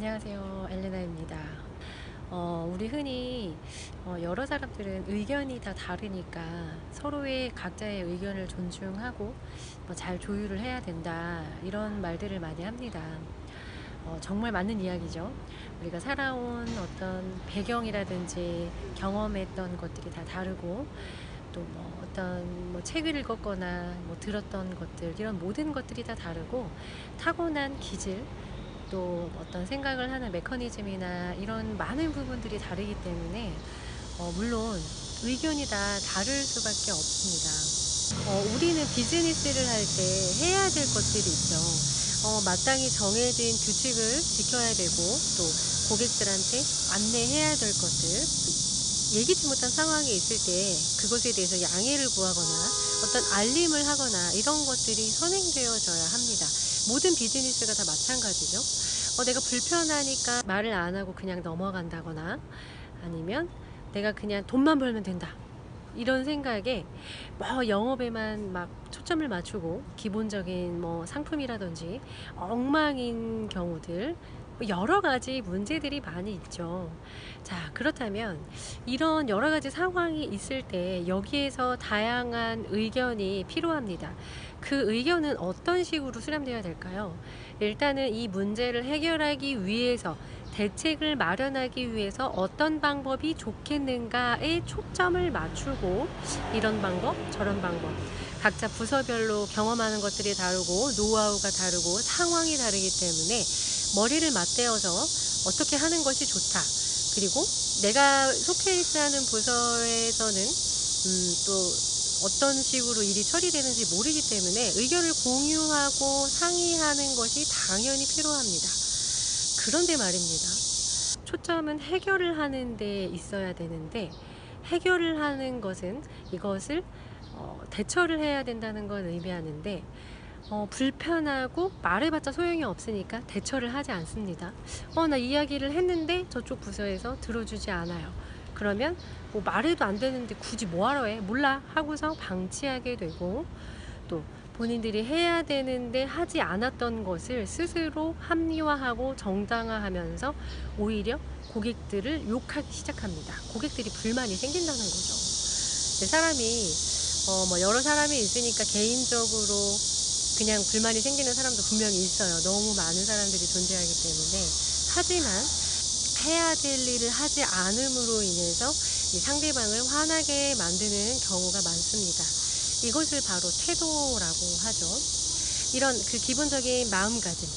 안녕하세요. 엘레나입니다. 우리 흔히 여러 사람들은 의견이 다 다르니까 서로의 각자의 의견을 존중하고 잘 조율을 해야 된다, 이런 말들을 많이 합니다. 정말 맞는 이야기죠. 우리가 살아온 어떤 배경이라든지 경험했던 것들이 다 다르고, 또 어떤 책을 읽었거나 들었던 것들, 이런 모든 것들이 다 다르고, 타고난 기질, 또 어떤 생각을 하는 메커니즘이나 이런 많은 부분들이 다르기 때문에 물론 의견이 다 다를 수밖에 없습니다. 우리는 비즈니스를 할 때 해야 될 것들이 있죠. 마땅히 정해진 규칙을 지켜야 되고, 또 고객들한테 안내해야 될 것들, 예기치 못한 상황이 있을 때 그것에 대해서 양해를 구하거나 어떤 알림을 하거나, 이런 것들이 선행되어져야 합니다. 모든 비즈니스가 다 마찬가지죠. 내가 불편하니까 말을 안 하고 그냥 넘어간다거나, 아니면 내가 그냥 돈만 벌면 된다, 이런 생각에 영업에만 막 초점을 맞추고 기본적인 상품이라든지 엉망인 경우들, 여러 가지 문제들이 많이 있죠. 자, 그렇다면 이런 여러 가지 상황이 있을 때 여기에서 다양한 의견이 필요합니다. 그 의견은 어떤 식으로 수렴되어야 될까요? 일단은 이 문제를 해결하기 위해서, 대책을 마련하기 위해서 어떤 방법이 좋겠는가에 초점을 맞추고, 이런 방법, 저런 방법, 각자 부서별로 경험하는 것들이 다르고 노하우가 다르고 상황이 다르기 때문에 머리를 맞대어서 어떻게 하는 것이 좋다, 그리고 내가 속해 있어야 하는 부서에서는 또 어떤 식으로 일이 처리되는지 모르기 때문에 의견을 공유하고 상의하는 것이 당연히 필요합니다. 그런데 말입니다, 초점은 해결을 하는 데 있어야 되는데, 해결을 하는 것은 이것을 대처를 해야 된다는 걸 의미하는데, 불편하고 말해봤자 소용이 없으니까 대처를 하지 않습니다. 나 이야기를 했는데 저쪽 부서에서 들어주지 않아요. 그러면 말해도 안 되는데 굳이 뭐하러 해, 몰라 하고서 방치하게 되고, 또 본인들이 해야 되는데 하지 않았던 것을 스스로 합리화하고 정당화하면서 오히려 고객들을 욕하기 시작합니다. 고객들이 불만이 생긴다는 거죠. 사람이 여러 사람이 있으니까 개인적으로 그냥 불만이 생기는 사람도 분명히 있어요. 너무 많은 사람들이 존재하기 때문에. 하지만 해야 될 일을 하지 않음으로 인해서 이 상대방을 화나게 만드는 경우가 많습니다. 이것을 바로 태도라고 하죠. 이런 그 기본적인 마음가짐,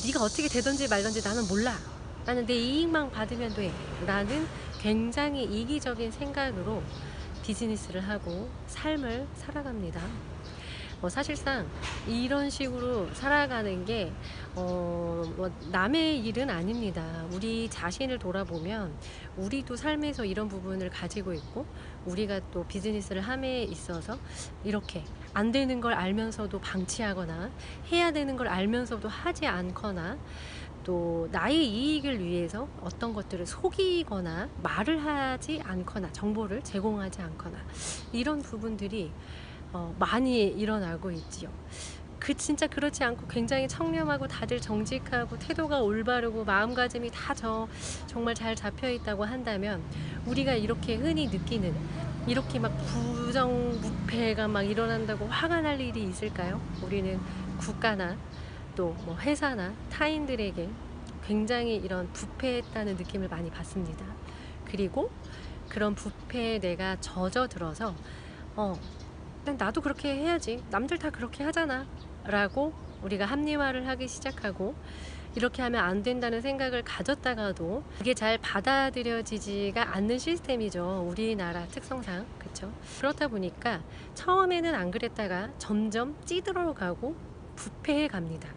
네가 어떻게 되든지 말든지 나는 몰라, 나는 내 이익만 받으면 돼 라는 굉장히 이기적인 생각으로 비즈니스를 하고 삶을 살아갑니다. 사실상 이런 식으로 살아가는 게 남의 일은 아닙니다. 우리 자신을 돌아보면 우리도 삶에서 이런 부분을 가지고 있고, 우리가 또 비즈니스를 함에 있어서 이렇게 안 되는 걸 알면서도 방치하거나, 해야 되는 걸 알면서도 하지 않거나, 또 나의 이익을 위해서 어떤 것들을 속이거나 말을 하지 않거나 정보를 제공하지 않거나, 이런 부분들이 많이 일어나고 있지요. 진짜 그렇지 않고 굉장히 청렴하고 다들 정직하고 태도가 올바르고 마음가짐이 다 정말 잘 잡혀 있다고 한다면, 우리가 이렇게 흔히 느끼는 이렇게 막 부정부패가 막 일어난다고 화가 날 일이 있을까요? 우리는 국가나 또 회사나 타인들에게 굉장히 이런 부패했다는 느낌을 많이 받습니다. 그리고 그런 부패에 내가 젖어들어서 나도 그렇게 해야지, 남들 다 그렇게 하잖아 라고 우리가 합리화를 하기 시작하고, 이렇게 하면 안 된다는 생각을 가졌다가도 그게 잘 받아들여지지가 않는 시스템이죠. 우리나라 특성상. 그렇죠? 그렇다 보니까 처음에는 안 그랬다가 점점 찌들어가고 부패해 갑니다.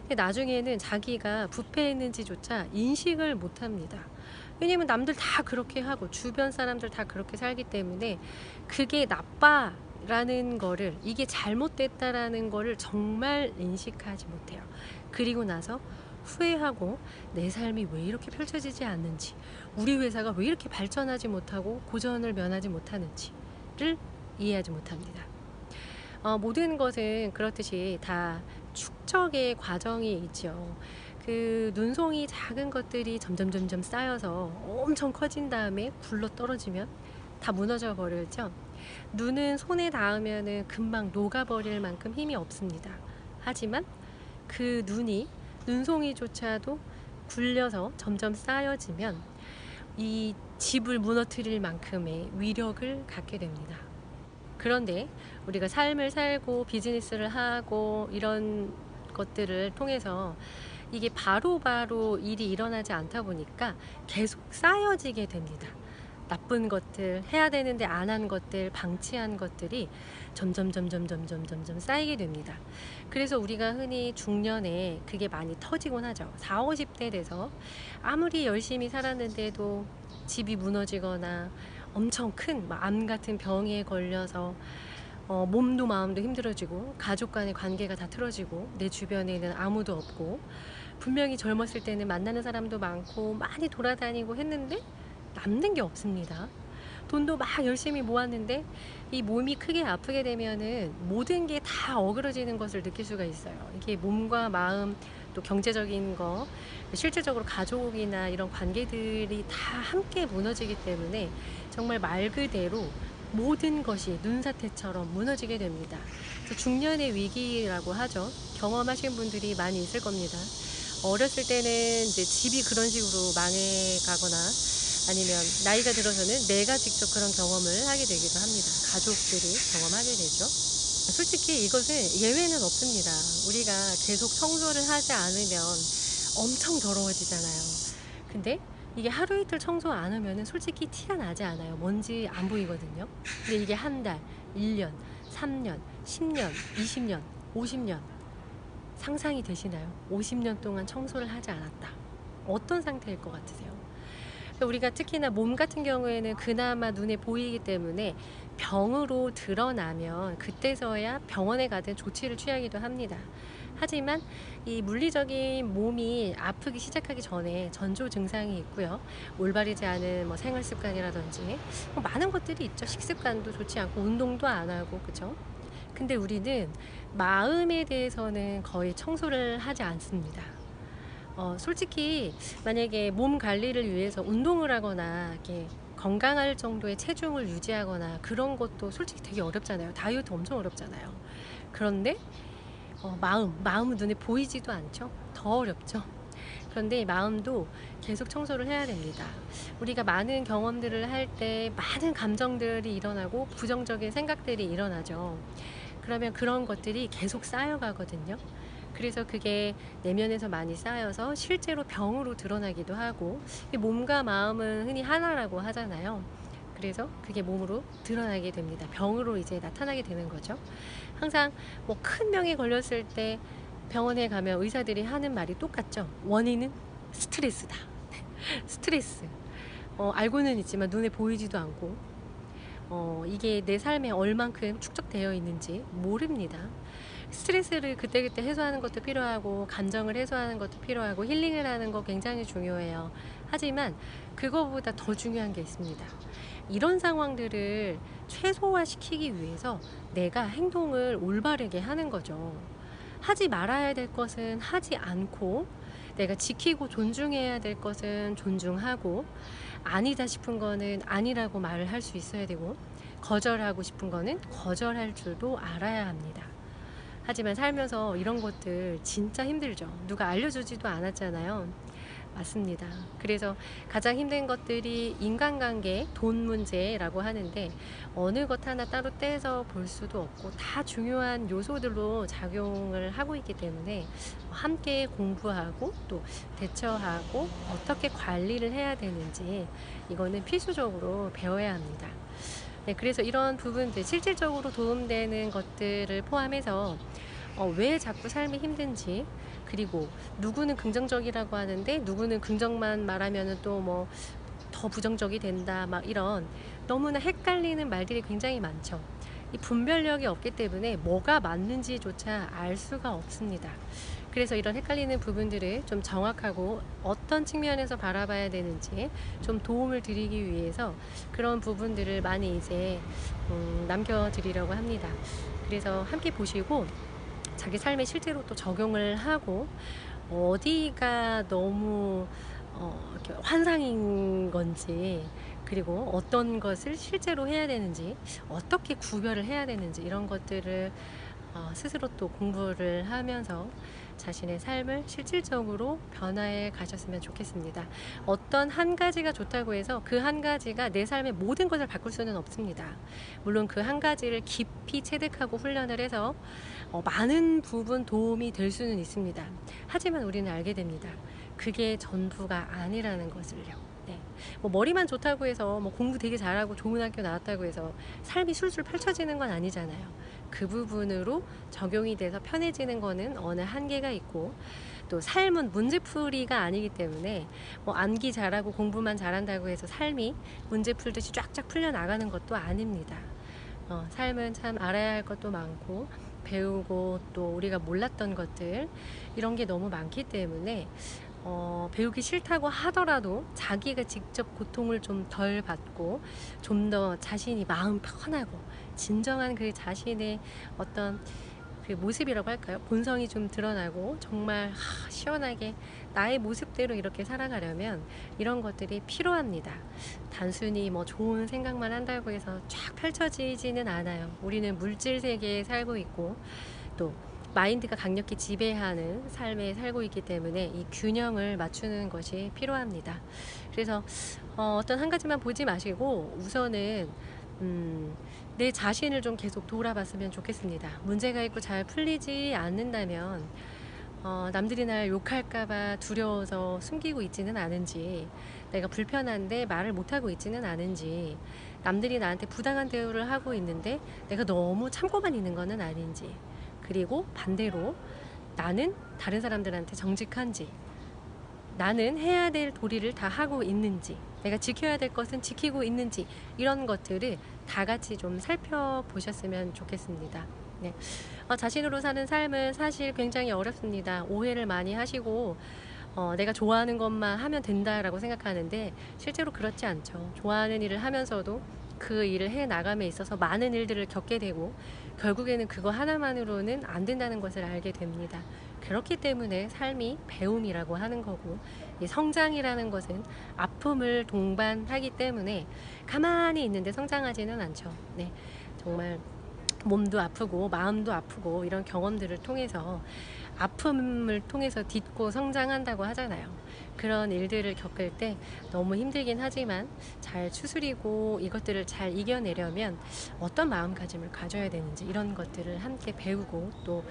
나중에는 자기가 부패했는지조차 인식을 못합니다. 왜냐면 남들 다 그렇게 하고 주변 사람들 다 그렇게 살기 때문에 그게 나빠 라는 거를, 이게 잘못됐다라는 거를 정말 인식하지 못해요. 그리고 나서 후회하고, 내 삶이 왜 이렇게 펼쳐지지 않는지, 우리 회사가 왜 이렇게 발전하지 못하고 고전을 면하지 못하는지를 이해하지 못합니다. 모든 것은 그렇듯이 다 축적의 과정이 있죠. 그 눈송이 작은 것들이 점점 쌓여서 엄청 커진 다음에 굴러 떨어지면 다 무너져 버리죠. 눈은 손에 닿으면은 금방 녹아버릴 만큼 힘이 없습니다. 하지만 그 눈이 눈송이조차도 굴려서 점점 쌓여지면 이 집을 무너뜨릴 만큼의 위력을 갖게 됩니다. 그런데 우리가 삶을 살고 비즈니스를 하고 이런 것들을 통해서 이게 바로바로 일이 일어나지 않다 보니까 계속 쌓여지게 됩니다. 나쁜 것들, 해야 되는데 안 한 것들, 방치한 것들이 점점 쌓이게 됩니다. 그래서 우리가 흔히 중년에 그게 많이 터지곤 하죠. 40, 50대 돼서 아무리 열심히 살았는데도 집이 무너지거나 엄청 큰 암 같은 병에 걸려서 몸도 마음도 힘들어지고 가족 간의 관계가 다 틀어지고 내 주변에는 아무도 없고 분명히 젊었을 때는 만나는 사람도 많고 많이 돌아다니고 했는데 남는 게 없습니다. 돈도 막 열심히 모았는데 이 몸이 크게 아프게 되면은 모든 게 다 어그러지는 것을 느낄 수가 있어요. 이게 몸과 마음 또 경제적인 거 실질적으로 가족이나 이런 관계들이 다 함께 무너지기 때문에 정말 말 그대로 모든 것이 눈사태처럼 무너지게 됩니다. 그래서 중년의 위기라고 하죠. 경험하신 분들이 많이 있을 겁니다. 어렸을 때는 이제 집이 그런 식으로 망해가거나 아니면 나이가 들어서는 내가 직접 그런 경험을 하게 되기도 합니다. 가족들이 경험하게 되죠. 솔직히 이것은 예외는 없습니다. 우리가 계속 청소를 하지 않으면 엄청 더러워지잖아요. 근데 이게 하루 이틀 청소 안 하면 솔직히 티가 나지 않아요. 먼지 안 보이거든요. 근데 이게 한 달, 1년, 3년, 10년, 20년, 50년 상상이 되시나요? 50년 동안 청소를 하지 않았다. 어떤 상태일 것 같으세요? 우리가 특히나 몸 같은 경우에는 그나마 눈에 보이기 때문에 병으로 드러나면 그때서야 병원에 가든 조치를 취하기도 합니다. 하지만 이 물리적인 몸이 아프기 시작하기 전에 전조 증상이 있고요. 올바르지 않은 생활 습관이라든지 많은 것들이 있죠. 식습관도 좋지 않고 운동도 안 하고 그죠? 근데 우리는 마음에 대해서는 거의 청소를 하지 않습니다. 솔직히 만약에 몸 관리를 위해서 운동을 하거나 이렇게 건강할 정도의 체중을 유지하거나 그런 것도 솔직히 되게 어렵잖아요. 다이어트 엄청 어렵잖아요. 그런데 마음은 눈에 보이지도 않죠. 더 어렵죠. 그런데 마음도 계속 청소를 해야 됩니다. 우리가 많은 경험들을 할 때 많은 감정들이 일어나고 부정적인 생각들이 일어나죠. 그러면 그런 것들이 계속 쌓여가거든요. 그래서 그게 내면에서 많이 쌓여서 실제로 병으로 드러나기도 하고 몸과 마음은 흔히 하나라고 하잖아요. 그래서 그게 몸으로 드러나게 됩니다. 병으로 이제 나타나게 되는 거죠. 항상 큰 병에 걸렸을 때 병원에 가면 의사들이 하는 말이 똑같죠. 원인은 스트레스다. 스트레스. 알고는 있지만 눈에 보이지도 않고 이게 내 삶에 얼만큼 축적되어 있는지 모릅니다. 스트레스를 그때그때 해소하는 것도 필요하고 감정을 해소하는 것도 필요하고 힐링을 하는 거 굉장히 중요해요. 하지만 그거보다 더 중요한 게 있습니다. 이런 상황들을 최소화시키기 위해서 내가 행동을 올바르게 하는 거죠. 하지 말아야 될 것은 하지 않고 내가 지키고 존중해야 될 것은 존중하고 아니다 싶은 거는 아니라고 말을 할 수 있어야 되고 거절하고 싶은 거는 거절할 줄도 알아야 합니다. 하지만 살면서 이런 것들 진짜 힘들죠. 누가 알려주지도 않았잖아요. 맞습니다. 그래서 가장 힘든 것들이 인간관계, 돈 문제라고 하는데 어느 것 하나 따로 떼서 볼 수도 없고 다 중요한 요소들로 작용을 하고 있기 때문에 함께 공부하고 또 대처하고 어떻게 관리를 해야 되는지 이거는 필수적으로 배워야 합니다. 네, 그래서 이런 부분들 실질적으로 도움되는 것들을 포함해서 왜 자꾸 삶이 힘든지 그리고 누구는 긍정적이라고 하는데 누구는 긍정만 말하면 또 더 부정적이 된다 막 이런 너무나 헷갈리는 말들이 굉장히 많죠. 이 분별력이 없기 때문에 뭐가 맞는지조차 알 수가 없습니다. 그래서 이런 헷갈리는 부분들을 좀 정확하고 어떤 측면에서 바라봐야 되는지 좀 도움을 드리기 위해서 그런 부분들을 많이 이제 남겨드리려고 합니다. 그래서 함께 보시고 자기 삶에 실제로 또 적용을 하고 어디가 너무 이렇게 환상인 건지, 그리고 어떤 것을 실제로 해야 되는지, 어떻게 구별을 해야 되는지, 이런 것들을 스스로 또 공부를 하면서 자신의 삶을 실질적으로 변화해 가셨으면 좋겠습니다. 어떤 한 가지가 좋다고 해서 그 한 가지가 내 삶의 모든 것을 바꿀 수는 없습니다. 물론 그 한 가지를 깊이 체득하고 훈련을 해서 많은 부분 도움이 될 수는 있습니다. 하지만 우리는 알게 됩니다. 그게 전부가 아니라는 것을요. 네. 뭐 머리만 좋다고 해서 뭐 공부 되게 잘하고 좋은 학교 나왔다고 해서 삶이 술술 펼쳐지는 건 아니잖아요. 그 부분으로 적용이 돼서 편해지는 거는 어느 한계가 있고, 또 삶은 문제풀이가 아니기 때문에 뭐 암기 잘하고 공부만 잘한다고 해서 삶이 문제 풀듯이 쫙쫙 풀려나가는 것도 아닙니다. 삶은 참 알아야 할 것도 많고, 배우고 또 우리가 몰랐던 것들, 이런 게 너무 많기 때문에 배우기 싫다고 하더라도 자기가 직접 고통을 좀 덜 받고, 좀 더 자신이 마음 편하고 진정한 그 자신의 어떤 그 모습이라고 할까요? 본성이 좀 드러나고 정말 시원하게 나의 모습대로 이렇게 살아가려면 이런 것들이 필요합니다. 단순히 뭐 좋은 생각만 한다고 해서 쫙 펼쳐지지는 않아요. 우리는 물질 세계에 살고 있고, 또 마인드가 강력히 지배하는 삶에 살고 있기 때문에 이 균형을 맞추는 것이 필요합니다. 그래서 어떤 한 가지만 보지 마시고 우선은 내 자신을 좀 계속 돌아봤으면 좋겠습니다. 문제가 있고 잘 풀리지 않는다면 남들이 날 욕할까봐 두려워서 숨기고 있지는 않은지, 내가 불편한데 말을 못하고 있지는 않은지, 남들이 나한테 부당한 대우를 하고 있는데 내가 너무 참고만 있는 것은 아닌지, 그리고 반대로 나는 다른 사람들한테 정직한지, 나는 해야 될 도리를 다 하고 있는지, 내가 지켜야 될 것은 지키고 있는지, 이런 것들을 다 같이 좀 살펴보셨으면 좋겠습니다. 네. 자신으로 사는 삶은 사실 굉장히 어렵습니다. 오해를 많이 하시고 내가 좋아하는 것만 하면 된다라고 생각하는데 실제로 그렇지 않죠. 좋아하는 일을 하면서도 그 일을 해 나감에 있어서 많은 일들을 겪게 되고, 결국에는 그거 하나만으로는 안 된다는 것을 알게 됩니다. 그렇기 때문에 삶이 배움이라고 하는 거고, 이 성장이라는 것은 아픔을 동반하기 때문에 가만히 있는데 성장하지는 않죠. 네, 정말 몸도 아프고 마음도 아프고 이런 경험들을 통해서, 아픔을 통해서 딛고 성장한다고 하잖아요. 그런 일들을 겪을 때 너무 힘들긴 하지만 잘 추스리고 이것들을 잘 이겨내려면 어떤 마음가짐을 가져야 되는지, 이런 것들을 함께 배우고, 또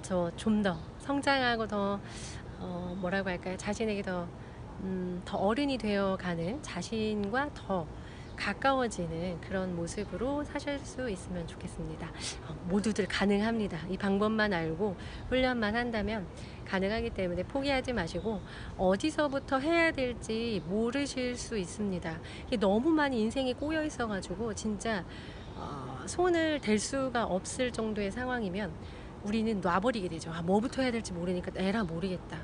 저 좀 더 성장하고 더 뭐라고 할까요? 자신에게 더 어른이 되어가는 자신과 더 가까워지는 그런 모습으로 사실 수 있으면 좋겠습니다. 모두들 가능합니다. 이 방법만 알고 훈련만 한다면 가능하기 때문에 포기하지 마시고, 어디서부터 해야 될지 모르실 수 있습니다. 이게 너무 많이 인생이 꼬여 있어 가지고 진짜 손을 댈 수가 없을 정도의 상황이면 우리는 놔버리게 되죠. 뭐부터 해야 될지 모르니까 에라 모르겠다.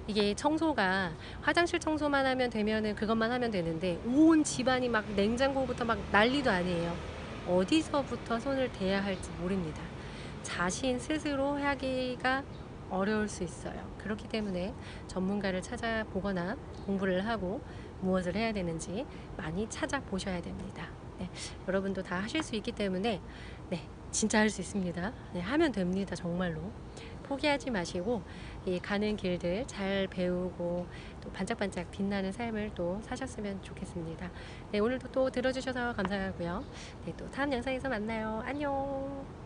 이게 청소가 화장실 청소만 하면 되면은 그것만 하면 되는데, 온 집안이 막 냉장고부터 막 난리도 아니에요. 어디서부터 손을 대야 할지 모릅니다. 자신 스스로 하기가 어려울 수 있어요. 그렇기 때문에 전문가를 찾아보거나 공부를 하고 무엇을 해야 되는지 많이 찾아보셔야 됩니다. 네, 여러분도 다 하실 수 있기 때문에 네, 진짜 할 수 있습니다. 네, 하면 됩니다. 정말로. 포기하지 마시고 이 가는 길들 잘 배우고 또 반짝반짝 빛나는 삶을 또 사셨으면 좋겠습니다. 네, 오늘도 또 들어주셔서 감사하고요. 네, 또 다음 영상에서 만나요. 안녕.